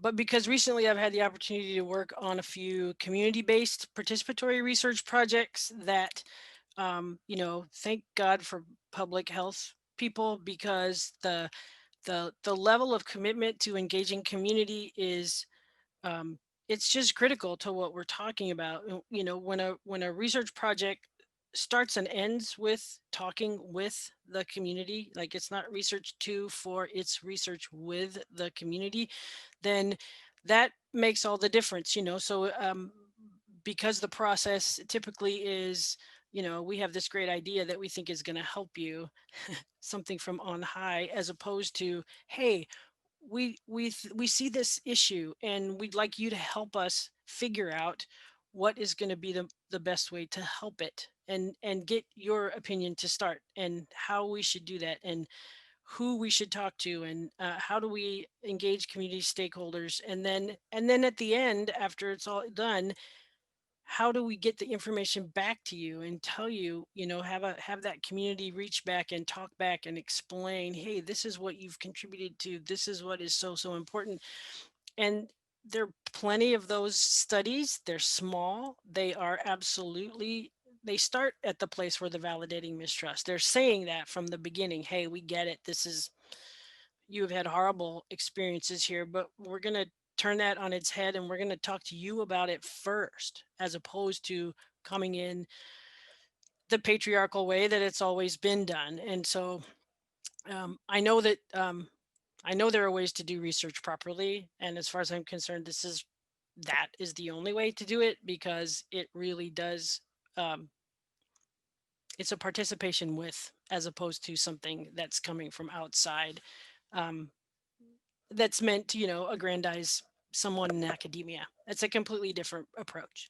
But because recently I've had the opportunity to work on a few community-based participatory research projects that, thank God for public health people, because the level of commitment to engaging community is, um, it's just critical to what we're talking about. When a research project starts and ends with talking with the community, like it's not research to for, it's research with the community, then that makes all the difference. So because the process typically is, we have this great idea that we think is going to help you, something from on high, as opposed to, hey, we see this issue and we'd like you to help us figure out what is going to be the best way to help it, and get your opinion to start, and how we should do that, and who we should talk to, and how do we engage community stakeholders, and then at the end, after it's all done, how do we get the information back to you and tell you, have that community reach back and talk back and explain, hey, this is what you've contributed to, this is what is so important. And there are plenty of those studies. They're small, they are absolutely, they start at the place where the validating mistrust, they're saying that from the beginning, hey, we get it, this is, you have had horrible experiences here, but we're going to turn that on its head and we're going to talk to you about it first, as opposed to coming in the patriarchal way that it's always been done. And so I know there are ways to do research properly, and as far as I'm concerned, that is the only way to do it, because it really does. Um, it's a participation with, as opposed to something that's coming from outside, um, that's meant to, aggrandize someone in academia. It's a completely different approach.